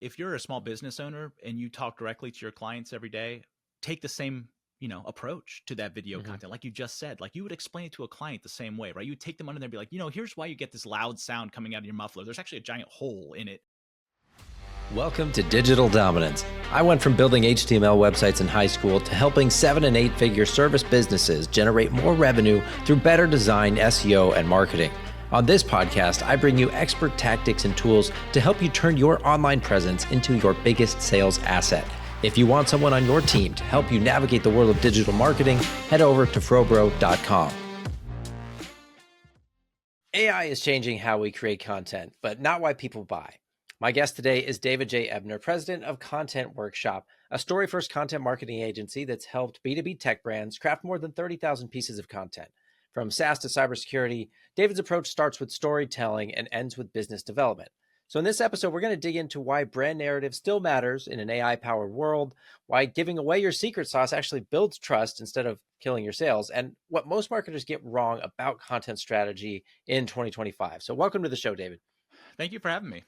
if you're a small business owner and you talk directly to your clients every day, take the same, approach to that video Hmm. content. Like you just said, like you would explain it to a client the same way, right? You would take them under there and be like, here's why you get this loud sound coming out of your muffler. There's actually a giant hole in it. Welcome to Digital Dominance. I went from building HTML websites in high school to helping 7- and 8-figure service businesses generate more revenue through better design, SEO, and marketing. On this podcast, I bring you expert tactics and tools to help you turn your online presence into your biggest sales asset. If you want someone on your team to help you navigate the world of digital marketing, head over to FroBro.com. AI is changing how we create content, but not why people buy. My guest today is David J Ebner, president of Content Workshop, a story-first content marketing agency that's helped B2B tech brands craft more than 30,000 pieces of content. From SaaS to cybersecurity, David's approach starts with storytelling and ends with business development. So in this episode, we're going to dig into why brand narrative still matters in an AI-powered world, why giving away your secret sauce actually builds trust instead of killing your sales, and what most marketers get wrong about content strategy in 2025. So welcome to the show, David. Thank you for having me.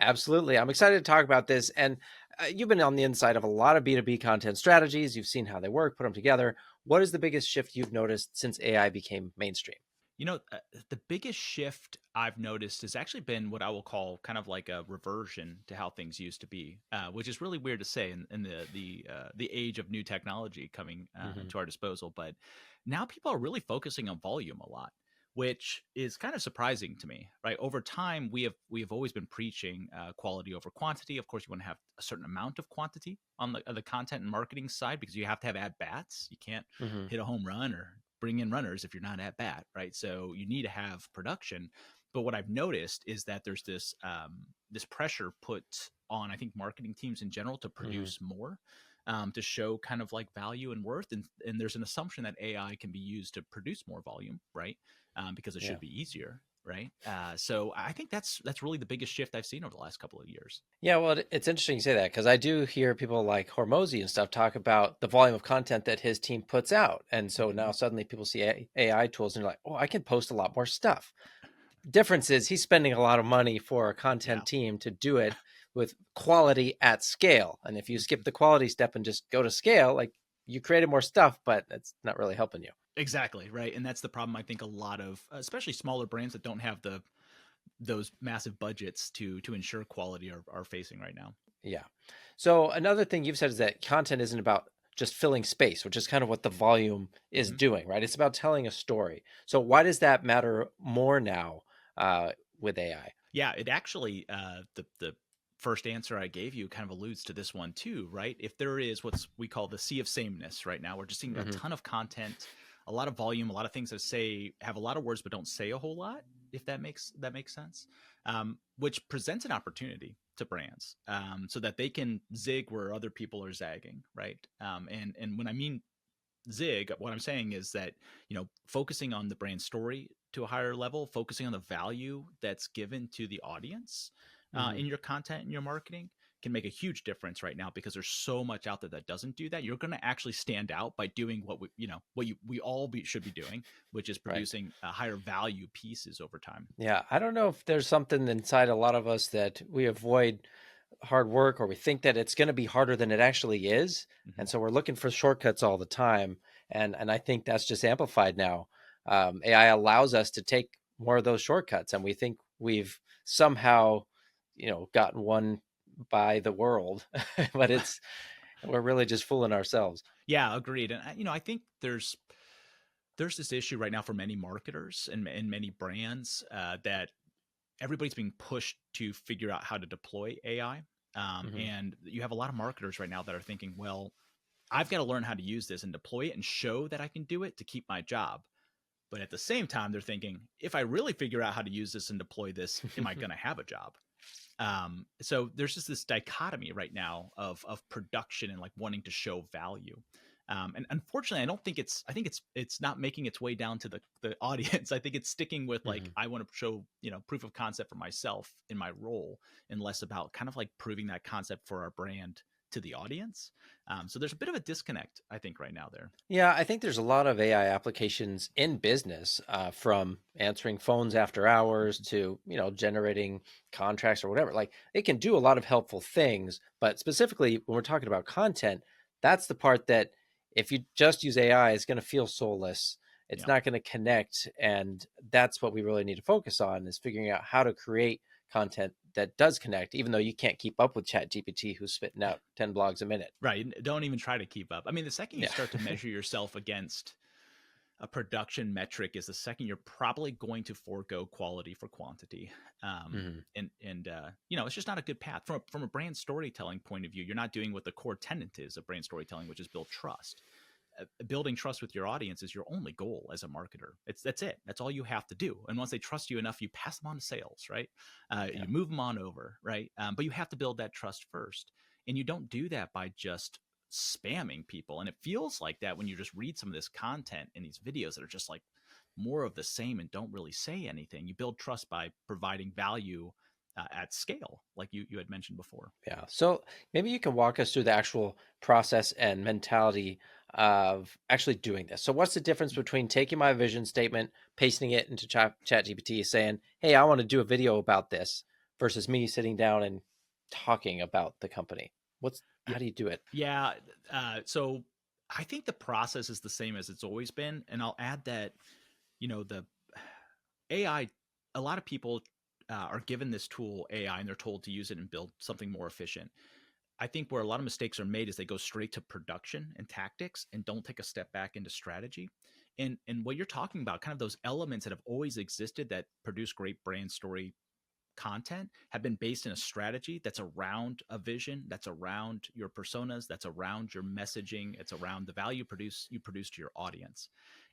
Absolutely. I'm excited to talk about this. And you've been on the inside of a lot of B2B content strategies. You've seen how they work, put them together. What is the biggest shift you've noticed since AI became mainstream? The biggest shift I've noticed has actually been what I will call kind of like a reversion to how things used to be, which is really weird to say in the age of new technology coming to our disposal. But now people are really focusing on volume a lot, which is kind of surprising to me. Right, over time we have always been preaching quality over quantity. Of course, you want to have a certain amount of quantity on the content and marketing side because you have to have at bats. You can't Mm-hmm. hit a home run or bring in runners if you're not at bat, right? So you need to have production. But what I've noticed is that there's this pressure put on, I think, marketing teams in general to Mm-hmm. produce more, to show kind of like value and worth. And there's an assumption that AI can be used to produce more volume, right? Because it Yeah. should be easier, right? So I think that's really the biggest shift I've seen over the last couple of years. Yeah, well, it's interesting you say that because I do hear people like Hormozy and stuff talk about the volume of content that his team puts out. And so now suddenly people see AI tools and they're like, oh, I can post a lot more stuff. Difference is he's spending a lot of money for a Yeah. content team to do it with quality at scale. And if you skip the quality step and just go to scale, like you created more stuff, but it's not really helping you. Exactly, right. And that's the problem I think a lot of, especially smaller brands that don't have those massive budgets to ensure quality are facing right now. Yeah. So another thing you've said is that content isn't about just filling space, which is kind of what the volume is Mhm. doing, right? It's about telling a story. So why does that matter more now with AI? Yeah, it actually the first answer I gave you kind of alludes to this one too, right? If there is what's we call the sea of sameness right now, we're just seeing a Hmm. ton of content, a lot of volume, a lot of things that have a lot of words but don't say a whole lot. If that makes sense, which presents an opportunity to brands, so that they can zig where other people are zagging, right? And when I mean zig, what I'm saying is that, focusing on the brand story to a higher level, focusing on the value that's given to the audience Hmm. in your content and your marketing can make a huge difference right now because there's so much out there that doesn't do that. You're going to actually stand out by doing we all should be doing, which is Right. producing higher value pieces over time. Yeah. I don't know if there's something inside a lot of us that we avoid hard work or we think that it's going to be harder than it actually is. Mm-hmm. And so we're looking for shortcuts all the time. And I think that's just amplified now. AI allows us to take more of those shortcuts and we think we've somehow, gotten one by the world, but we're really just fooling ourselves. Yeah, agreed. And I think there's this issue right now for many marketers and many brands, that everybody's being pushed to figure out how to deploy AI. Hmm. And you have a lot of marketers right now that are thinking, well, I've got to learn how to use this and deploy it and show that I can do it to keep my job. But at the same time, they're thinking, if I really figure out how to use this and deploy this, am I going to have a job? So there's just this dichotomy right now of production and like wanting to show value. And unfortunately, I think it's not making its way down to the audience. I think it's sticking with like, Hmm. I want to show, proof of concept for myself in my role and less about kind of like proving that concept for our brand to the audience. So there's a bit of a disconnect, I think, right now there. Yeah, I think there's a lot of AI applications in business, from answering phones after hours to, generating contracts or whatever. Like it can do a lot of helpful things, but specifically when we're talking about content, that's the part that if you just use AI, it's going to feel soulless. It's Yeah. not going to connect, and that's what we really need to focus on is figuring out how to create content that does connect, even though you can't keep up with ChatGPT, who's spitting out 10 blogs a minute. Right. Don't even try to keep up. I mean, the second you Yeah. start to measure yourself against a production metric is the second you're probably going to forego quality for quantity. Mhm. It's just not a good path from a brand storytelling point of view. You're not doing what the core tenet is of brand storytelling, which is build trust. Building trust with your audience is your only goal as a marketer. That's it. That's all you have to do. And once they trust you enough, you pass them on to sales, right? Yeah. You move them on over, right? But you have to build that trust first, and you don't do that by just spamming people. And it feels like that when you just read some of this content in these videos that are just like more of the same and don't really say anything. You build trust by providing value at scale, like you had mentioned before. Yeah. So maybe you can walk us through the actual process and mentality of actually doing this. So what's the difference between taking my vision statement, pasting it into ChatGPT, saying, "Hey, I want to do a video about this," versus me sitting down and talking about the company? Yeah, How do you do it? yeah. So I think the process is the same as it's always been, and I'll add that the AI. A lot of people are given this tool AI, and they're told to use it and build something more efficient. I think where a lot of mistakes are made is they go straight to production and tactics and don't take a step back into strategy. And what you're talking about, kind of those elements that have always existed that produce great brand story content, have been based in a strategy that's around a vision, that's around your personas, that's around your messaging, it's around the value you produce to your audience.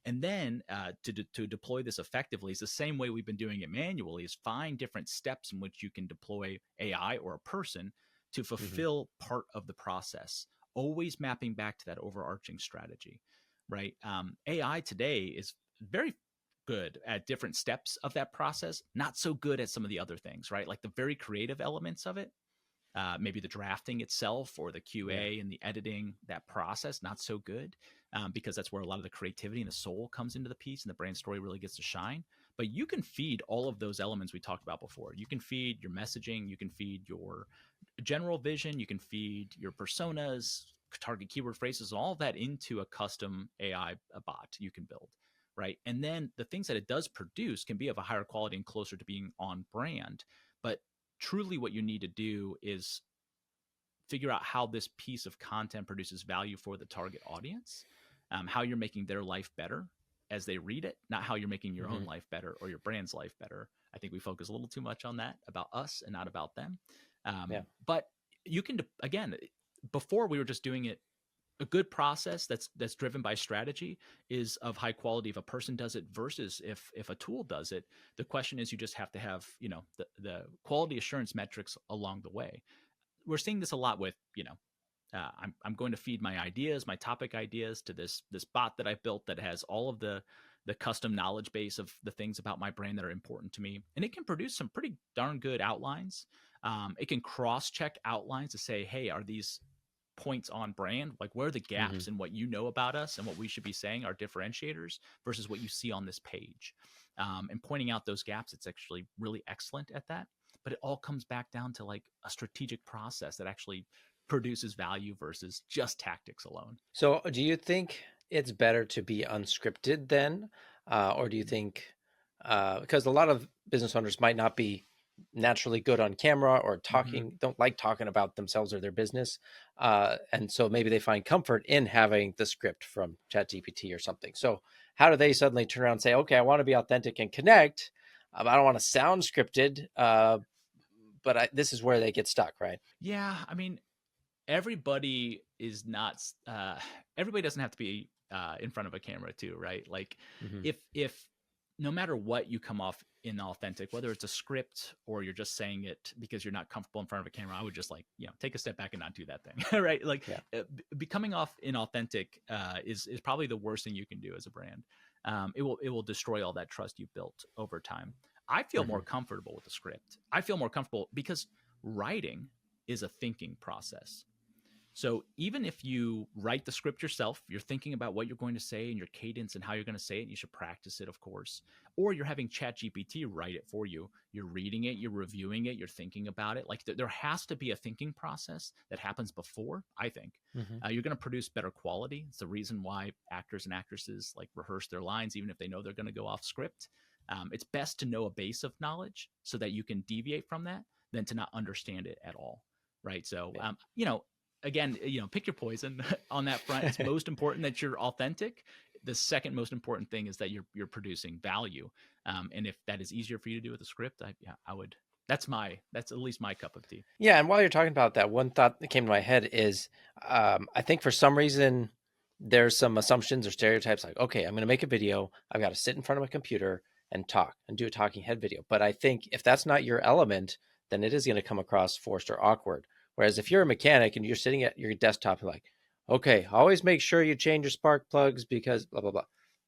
And then to deploy this effectively is the same way we've been doing it manually, is find different steps in which you can deploy AI or a person to Hmm. fulfill part of the process, always mapping back to that overarching strategy, right? AI today is very good at different steps of that process, not so good at some of the other things, right? Like the very creative elements of it, maybe the drafting itself or the Yeah. QA and the editing, that process, not so good, because that's where a lot of the creativity and the soul comes into the piece and the brand story really gets to shine. But you can feed all of those elements we talked about before. You can feed your messaging, you can feed your general vision, you can feed your personas, target keyword phrases, all of that into a custom AI bot you can build, right? And then the things that it does produce can be of a higher quality and closer to being on brand. But truly what you need to do is figure out how this piece of content produces value for the target audience, how you're making their life better as they read it, not how you're making your Hmm. own life better or your brand's life better. I think we focus a little too much on that about us and not about them. Yeah. But you can, again, before we were just doing it. A good process that's driven by strategy is of high quality if a person does it versus if a tool does it. The question is, you just have to have the quality assurance metrics along the way. We're seeing this a lot with I'm going to feed my ideas, my topic ideas, to this bot that I've built that has all of the custom knowledge base of the things about my brand that are important to me, and it can produce some pretty darn good outlines. It can cross check outlines to say, hey, are these points on brand? Like, where are the Hmm. gaps in what you know about us and what we should be saying are differentiators versus what you see on this page? And pointing out those gaps, it's actually really excellent at that. But it all comes back down to like a strategic process that actually produces value versus just tactics alone. So do you think it's better to be unscripted then? Or do you think, because a lot of business owners might not be naturally good on camera or Mm-hmm. don't like talking about themselves or their business. And so maybe they find comfort in having the script from ChatGPT or something. So how do they suddenly turn around and say, okay, I want to be authentic and connect. I don't want to sound scripted, but this is where they get stuck, right? Yeah, I mean, everybody is not. Everybody doesn't have to be in front of a camera too, right? Like, Hmm. if no matter what you come off inauthentic, whether it's a script or you're just saying it because you're not comfortable in front of a camera, I would just like take a step back and not do that thing, right? Like, Yeah. becoming off inauthentic is probably the worst thing you can do as a brand. It will destroy all that trust you've built over time. I feel more Hmm. comfortable with the script. I feel more comfortable because writing is a thinking process. So even if you write the script yourself, you're thinking about what you're going to say and your cadence and how you're going to say it. You should practice it, of course. Or you're having ChatGPT write it for you. You're reading it, you're reviewing it, you're thinking about it. Like there has to be a thinking process that happens before, I think. You're going to produce better quality. It's the reason why actors and actresses like rehearse their lines, even if they know they're going to go off script. It's best to know a base of knowledge so that you can deviate from that than to not understand it at all. Right. So, again, pick your poison on that front. It's most important that you're authentic. The second most important thing is that you're producing value. And if that is easier for you to do with a script, I would. That's at least my cup of tea. Yeah, and while you're talking about that, one thought that came to my head is, I think for some reason there's some assumptions or stereotypes like, okay, I'm going to make a video. I've got to sit in front of a computer and talk and do a talking head video. But I think if that's not your element, then it is going to come across forced or awkward. Whereas if you're a mechanic and you're sitting at your desktop, you're like, okay, always make sure you change your spark plugs because blah, blah, blah.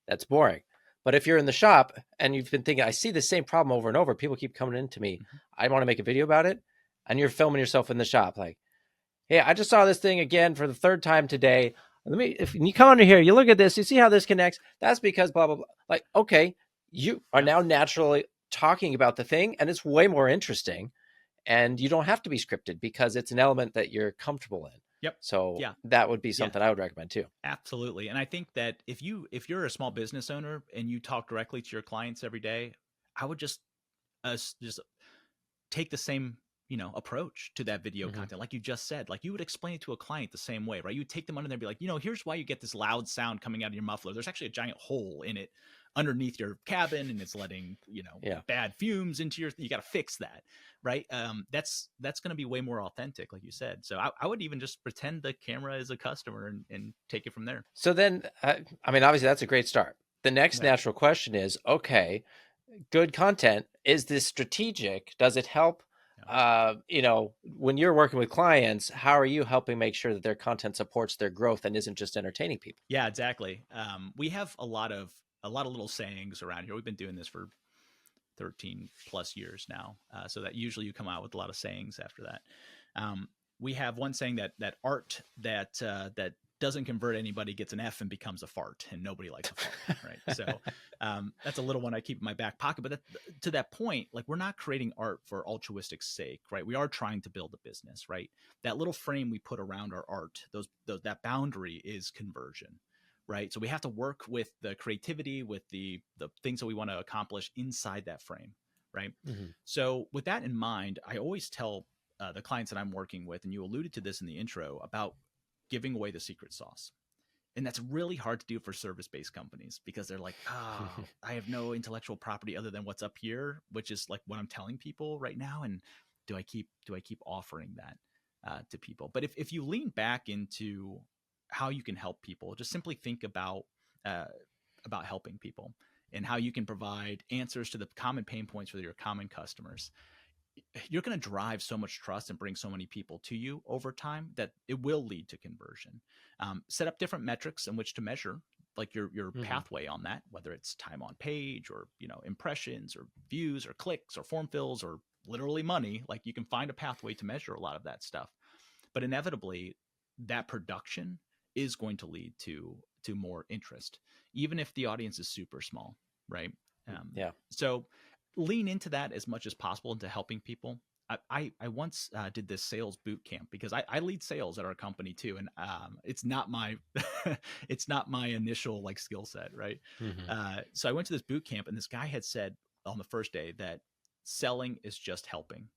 That's boring. But if you're in the shop and you've been thinking, I see the same problem over and over, people keep coming into me, I want to make a video about it. And you're filming yourself in the shop like, hey, I just saw this thing again for the third time today. If you come under here, you look at this, you see how this connects. That's because blah, blah, blah. Like, okay, you are now naturally talking about the thing and it's way more interesting. And you don't have to be scripted because it's an element that you're comfortable in. Yep. So that would be something I would recommend too. Absolutely. And I think that if you're a small business owner and you talk directly to your clients every day, I would just take the same approach to that video content. Like you just said, like you would explain it to a client the same way, right? You would take them under there and be like, here's why you get this loud sound coming out of your muffler. There's actually a giant hole in it underneath your cabin and it's letting, bad fumes into you got to fix that. Right. That's going to be way more authentic, like you said. So I would even just pretend the camera is a customer and take it from there. So then, obviously that's a great start. The next natural question is, okay, good content. Is this strategic? Does it help? When you're working with clients, how are you helping make sure that their content supports their growth and isn't just entertaining people? Yeah, exactly. We have a lot of little sayings around here. We've been doing this for 13 plus years now. So that usually you come out with a lot of sayings after that. We have one saying that art that doesn't convert anybody gets an F and becomes a fart, and nobody likes a fart, right? So that's a little one I keep in my back pocket. But to that point, like we're not creating art for altruistic sake, right? We are trying to build a business, right? That little frame we put around our art, that boundary is conversion, right? So we have to work with the creativity, with the things that we want to accomplish inside that frame, right? So with that in mind, I always tell the clients that I'm working with, and you alluded to this in the intro, about giving away the secret sauce. And that's really hard to do for service-based companies because they're like, I have no intellectual property other than what's up here, which is like what I'm telling people right now. And do I keep offering that to people? But if you lean back into how you can help people, just simply think about helping people and how you can provide answers to the common pain points for your common customers. You're going to drive so much trust and bring so many people to you over time that it will lead to conversion. Set up different metrics in which to measure like your pathway on that, whether it's time on page or, impressions or views or clicks or form fills or literally money. Like you can find a pathway to measure a lot of that stuff. But inevitably, that production is going to lead to more interest, even if the audience is super small, right? So lean into that as much as possible into helping people. I once did this sales boot camp because I lead sales at our company too, and it's not my it's not my initial like skill set, right? So I went to this boot camp, and this guy had said on the first day that selling is just helping.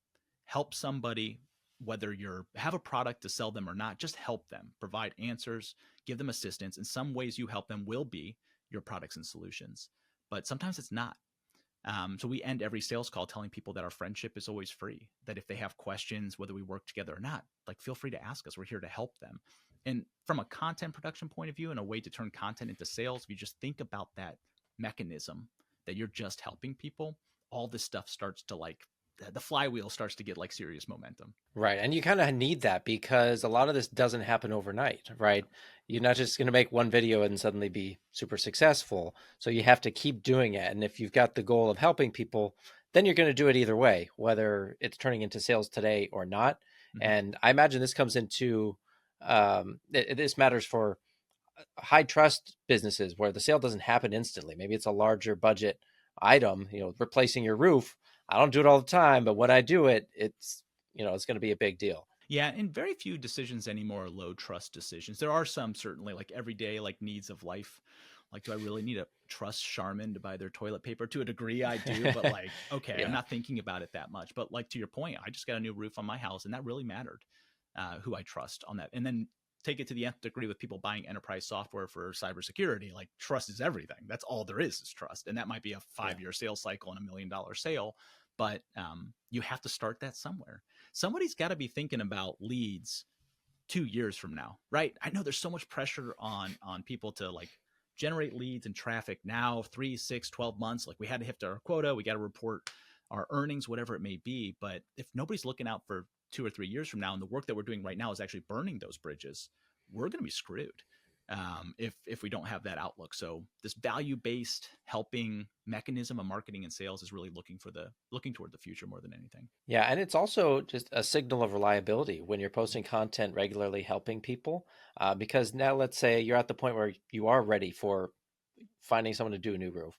Help somebody, whether you have a product to sell them or not, just help them, provide answers, give them assistance. In some ways you help them will be your products and solutions, but sometimes it's not. So we end every sales call telling people that our friendship is always free, that if they have questions, whether we work together or not, like feel free to ask us. We're here to help them. And from a content production point of view and a way to turn content into sales, if you just think about that mechanism that you're just helping people, all this stuff starts to the flywheel starts to get like serious momentum. Right. And you kind of need that because a lot of this doesn't happen overnight, right? You're not just going to make one video and suddenly be super successful. So you have to keep doing it. And if you've got the goal of helping people, then you're going to do it either way, whether it's turning into sales today or not. And I imagine this comes into This matters for high trust businesses where the sale doesn't happen instantly. Maybe it's a larger budget item, replacing your roof. I don't do it all the time, but when I do it, it's going to be a big deal. Yeah, and very few decisions anymore are low trust decisions. There are some certainly like everyday like needs of life. Like, do I really need to trust Charmin to buy their toilet paper? To a degree, I do, but like, okay, I'm Yeah. not thinking about it that much. But like to your point, I just got a new roof on my house, and that really mattered who I trust on that. And then take it to the nth degree with people buying enterprise software for cybersecurity. Like, trust is everything. That's all there is trust, and that might be a 5-year sales cycle and $1 million sale. But you have to start that somewhere. Somebody's got to be thinking about leads 2 years from now, right? I know there's so much pressure on people to like generate leads and traffic now, 3, 6, 12 months. Like, we had to hit our quota, we got to report our earnings, whatever it may be. But if nobody's looking out for 2 or 3 years from now, and the work that we're doing right now is actually burning those bridges, we're going to be screwed if we don't have that outlook. So this value-based helping mechanism of marketing and sales is really looking toward the future more than anything. Yeah, and it's also just a signal of reliability when you're posting content regularly, helping people. Because now, let's say you're at the point where you are ready for finding someone to do a new roof.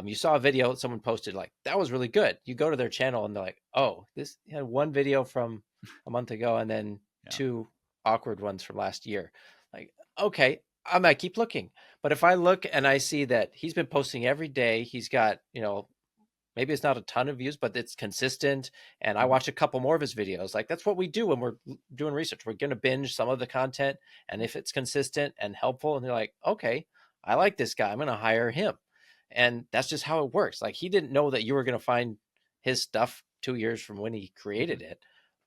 You saw a video someone posted, like, that was really good. You go to their channel and they're like, oh, this had one video from a month ago and then Yeah. 2 awkward ones from last year. Like, okay, I might keep looking. But if I look and I see that he's been posting every day, he's got, maybe it's not a ton of views, but it's consistent. And I watch a couple more of his videos. Like, that's what we do when we're doing research. We're going to binge some of the content. And if it's consistent and helpful, and they're like, okay, I like this guy, I'm going to hire him. And that's just how it works. Like, he didn't know that you were going to find his stuff 2 years from when he created it.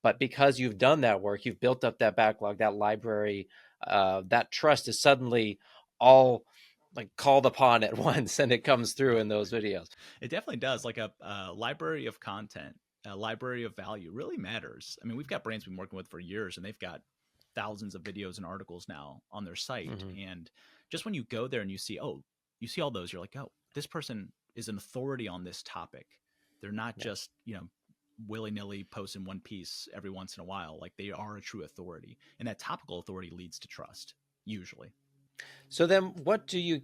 But because you've done that work, you've built up that backlog, that library, that trust is suddenly all like called upon at once, and it comes through in those videos. It definitely does. Like a library of content, a library of value really matters. I mean, we've got brands we've been working with for years, and they've got thousands of videos and articles now on their site. And just when you go there and you see all those, you're like, oh, this person is an authority on this topic. They're not just, willy-nilly posting one piece every once in a while. Like, they are a true authority. And that topical authority leads to trust, usually. So then what do you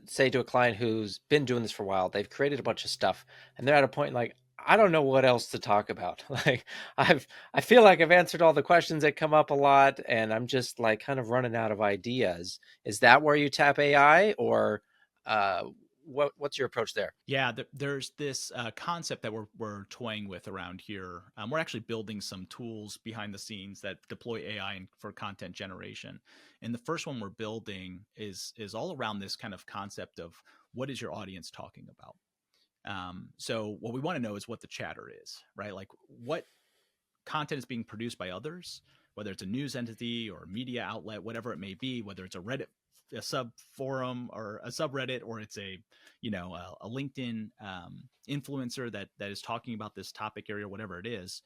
say to a client who's been doing this for a while? They've created a bunch of stuff and they're at a point like, I don't know what else to talk about. Like, I feel like I've answered all the questions that come up a lot and I'm just like kind of running out of ideas. Is that where you tap AI, or what's your approach there? Yeah, there's this concept that we're toying with around here. We're actually building some tools behind the scenes that deploy AI for content generation. And the first one we're building is all around this kind of concept of what is your audience talking about. So what we want to know is what the chatter is, right? Like, what content is being produced by others, whether it's a news entity or a media outlet, whatever it may be, whether it's a Reddit, a sub forum or a subreddit, or it's a LinkedIn influencer that is talking about this topic area, whatever it is.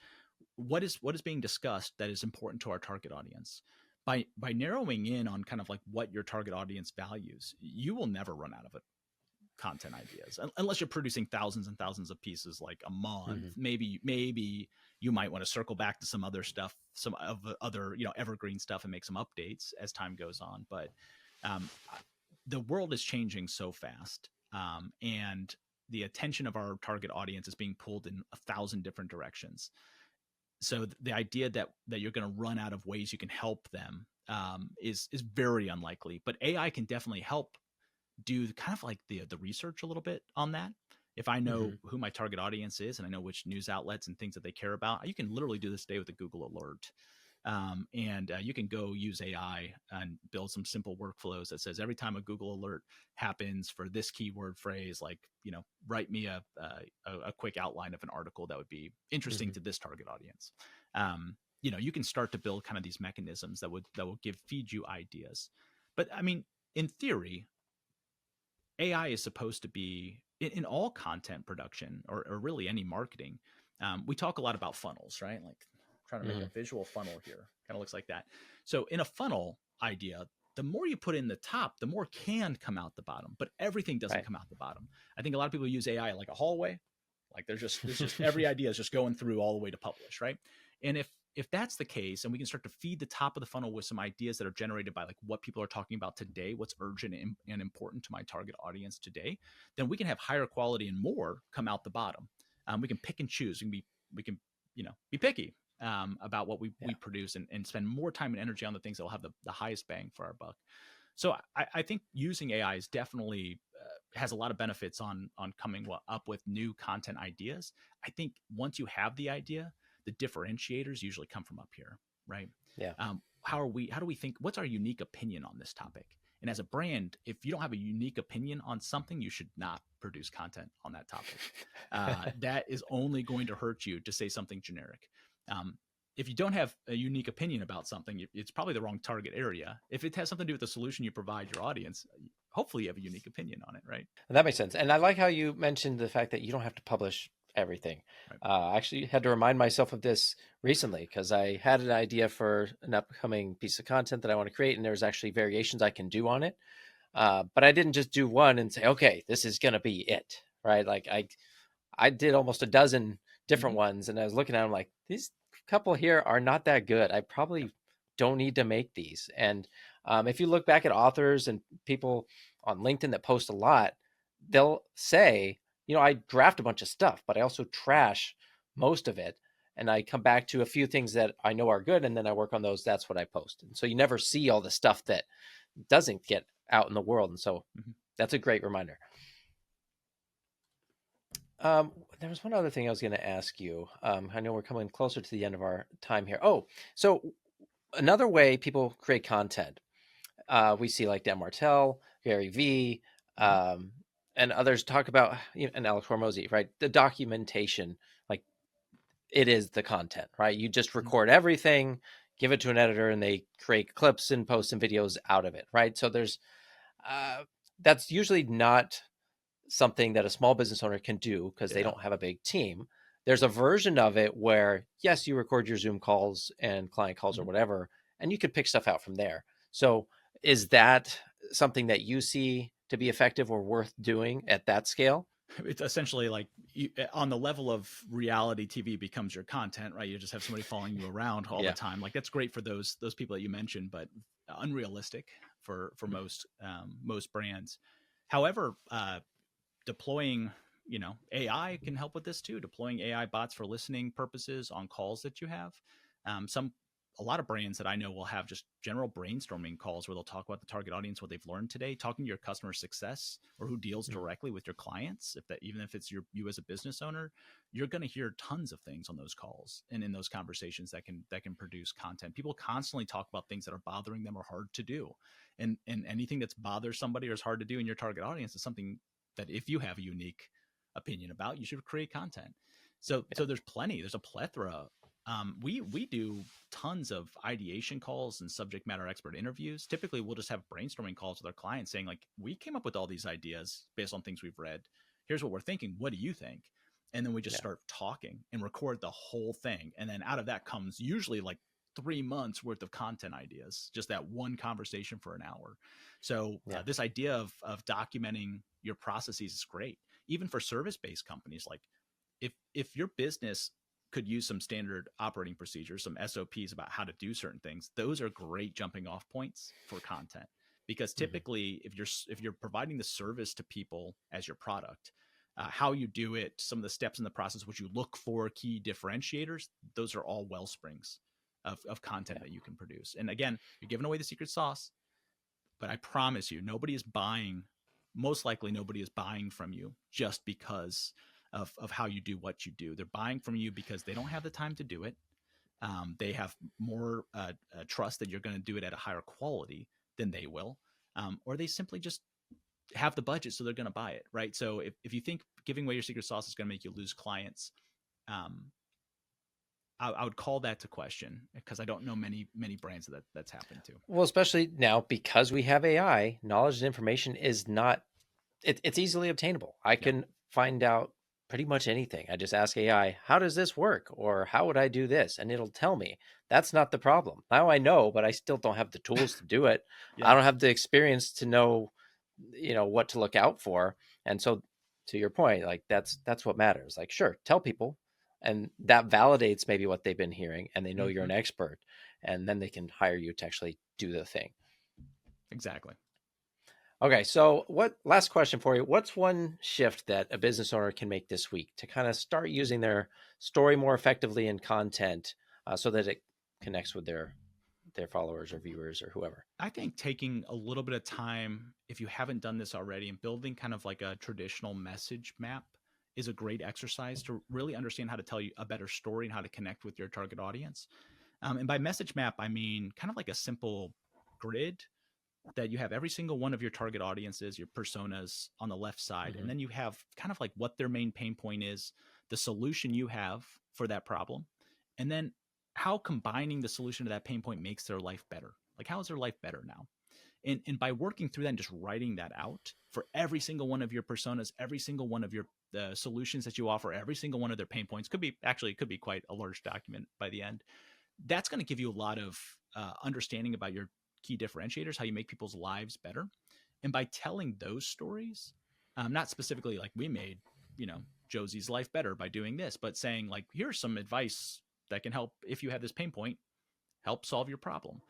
What is being discussed that is important to our target audience? By narrowing in on kind of like what your target audience values, you will never run out of it content ideas unless you're producing thousands and thousands of pieces like a month. Maybe you might want to circle back to some other stuff, some of other evergreen stuff, and make some updates as time goes on. But the world is changing so fast, and the attention of our target audience is being pulled in 1,000 different directions. So the idea that you're going to run out of ways you can help them is very unlikely. But AI can definitely help do kind of like the research a little bit on that. If I know who my target audience is and I know which news outlets and things that they care about, you can literally do this today with a Google alert. And you can go use AI and build some simple workflows that says every time a Google alert happens for this keyword phrase, like, write me a quick outline of an article that would be interesting to this target audience. You can start to build kind of these mechanisms that will feed you ideas. But I mean, in theory, AI is supposed to be in all content production or really any marketing. We talk a lot about funnels, right? Like, trying to make a visual funnel here. Kind of looks like that. So in a funnel idea, the more you put in the top, the more can come out the bottom, but everything doesn't come out the bottom. I think a lot of people use AI like a hallway. Like, there's just every idea is just going through all the way to publish, right? And if that's the case, and we can start to feed the top of the funnel with some ideas that are generated by like what people are talking about today, what's urgent and important to my target audience today, then we can have higher quality and more come out the bottom. We can pick and choose. We can be picky about what we produce, and spend more time and energy on the things that will have the highest bang for our buck. So I think using AI is definitely has a lot of benefits on coming up with new content ideas. I think once you have the idea, the differentiators usually come from up here, right? Yeah. How do we think? What's our unique opinion on this topic? And as a brand, if you don't have a unique opinion on something, you should not produce content on that topic. That is only going to hurt you to say something generic. If you don't have a unique opinion about something, it's probably the wrong target area. If it has something to do with the solution you provide your audience, hopefully you have a unique opinion on it, right? That makes sense. And I like how you mentioned the fact that you don't have to publish everything. Right. I actually had to remind myself of this recently because I had an idea for an upcoming piece of content that I want to create, and there's actually variations I can do on it. But I didn't just do one and say, okay, this is going to be it, right? Like I did almost a dozen different ones, and I was looking at them like, these couple here are not that good. I probably don't need to make these. And if you look back at authors and people on LinkedIn that post a lot, they'll say, I draft a bunch of stuff, but I also trash most of it. And I come back to a few things that I know are good, and then I work on those. That's what I post. And so you never see all the stuff that doesn't get out in the world. And so that's a great reminder. There was one other thing I was going to ask you. I know we're coming closer to the end of our time here. Oh, so another way people create content, we see like Dan Martell, Gary Vee, and others talk about, and Alex Hormozy, right? The documentation, like it is the content, right? You just record everything, give it to an editor, and they create clips and posts and videos out of it, right? So there's, that's usually not something that a small business owner can do because they don't have a big team. There's a version of it where, yes, you record your Zoom calls and client calls or whatever, and you could pick stuff out from there. So is that something that you see to be effective or worth doing at that scale? It's essentially like on the level of reality TV becomes your content, right? You just have somebody following you around all the time. Like that's great for those people that you mentioned, but unrealistic for most brands. However, deploying, AI can help with this too. Deploying AI bots for listening purposes on calls that you have. A lot of brands that I know will have just general brainstorming calls where they'll talk about the target audience, what they've learned today, talking to your customer success or who deals directly with your clients. Even if it's you as a business owner, you're going to hear tons of things on those calls and in those conversations that can produce content. People constantly talk about things that are bothering them or hard to do, and anything that's bothers somebody or is hard to do in your target audience is something that if you have a unique opinion about, you should create content. So there's a plethora. We do tons of ideation calls and subject matter expert interviews. Typically, we'll just have brainstorming calls with our clients saying like, we came up with all these ideas based on things we've read. Here's what we're thinking. What do you think? And then we just start talking and record the whole thing. And then out of that comes usually like 3 months worth of content ideas, just that one conversation for an hour. So this idea of documenting your processes is great. Even for service-based companies, like if your business could use some standard operating procedures, some SOPs about how to do certain things, those are great jumping off points for content. Because typically if you're providing the service to people as your product, how you do it, some of the steps in the process, what you look for, key differentiators, those are all well springs of content that you can produce. And again, you're giving away the secret sauce, but I promise you, most likely nobody is buying from you just because of how you do what you do. They're buying from you because they don't have the time to do it. They have more trust that you're going to do it at a higher quality than they will. Or they simply just have the budget, so they're going to buy it, right? So if you think giving away your secret sauce is going to make you lose clients, I would call that to question, because I don't know many brands that's happened to. Well, especially now because we have AI, knowledge and information is not, it's easily obtainable. I can find out pretty much anything. I just ask AI, how does this work? Or how would I do this? And it'll tell me. That's not the problem. Now I know, but I still don't have the tools to do it. I don't have the experience to know, what to look out for. And so to your point, like that's what matters. Like, sure, tell people And that validates maybe what they've been hearing, and they know you're Mm-hmm. an expert, and then they can hire you to actually do the thing. Exactly. Okay, so last question for you. What's one shift that a business owner can make this week to kind of start using their story more effectively in content so that it connects with their followers or viewers or whoever? I think taking a little bit of time, if you haven't done this already, and building kind of like a traditional message map is a great exercise to really understand how to tell you a better story and how to connect with your target audience. And by message map, I mean kind of like a simple grid that you have every single one of your target audiences, your personas on the left side. Mm-hmm. And then you have kind of like what their main pain point is, the solution you have for that problem, and then how combining the solution to that pain point makes their life better. Like, how is their life better now? And by working through that and just writing that out for every single one of your personas, every single one of your the solutions that you offer, every single one of their pain points, could be quite a large document by the end. That's going to give you a lot of understanding about your key differentiators, how you make people's lives better. And by telling those stories, not specifically like we made, Josie's life better by doing this, but saying like, here's some advice that can help if you have this pain point, help solve your problem.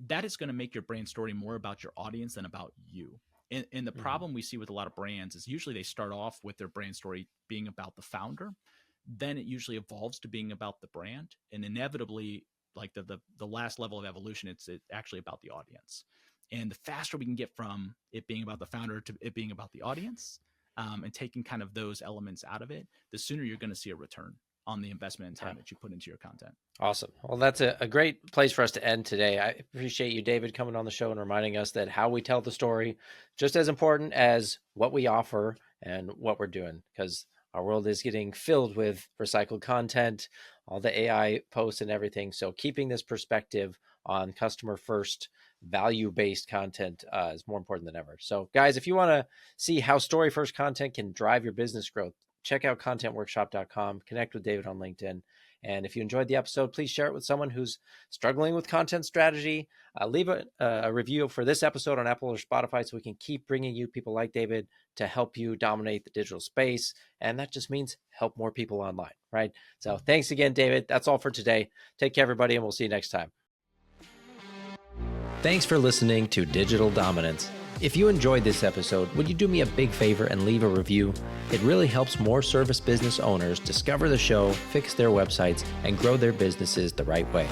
That is going to make your brand story more about your audience than about you. And the problem we see with a lot of brands is usually they start off with their brand story being about the founder. Then it usually evolves to being about the brand. And inevitably, like the last level of evolution, it's actually about the audience. And the faster we can get from it being about the founder to it being about the audience, and taking kind of those elements out of it, the sooner you're going to see a return on the investment and time that you put into your content. Awesome. Well, that's a great place for us to end today. I appreciate you, David, coming on the show and reminding us that how we tell the story just as important as what we offer and what we're doing, because our world is getting filled with recycled content, all the AI posts and everything. So keeping this perspective on customer first, value-based content is more important than ever. So guys, if you want to see how story first content can drive your business growth, check out contentworkshop.com, connect with David on LinkedIn. And if you enjoyed the episode, please share it with someone who's struggling with content strategy. Leave a review for this episode on Apple or Spotify so we can keep bringing you people like David to help you dominate the digital space. And that just means help more people online, right? So thanks again, David. That's all for today. Take care, everybody, and we'll see you next time. Thanks for listening to Digital Dominance. If you enjoyed this episode, would you do me a big favor and leave a review? It really helps more service business owners discover the show, fix their websites, and grow their businesses the right way.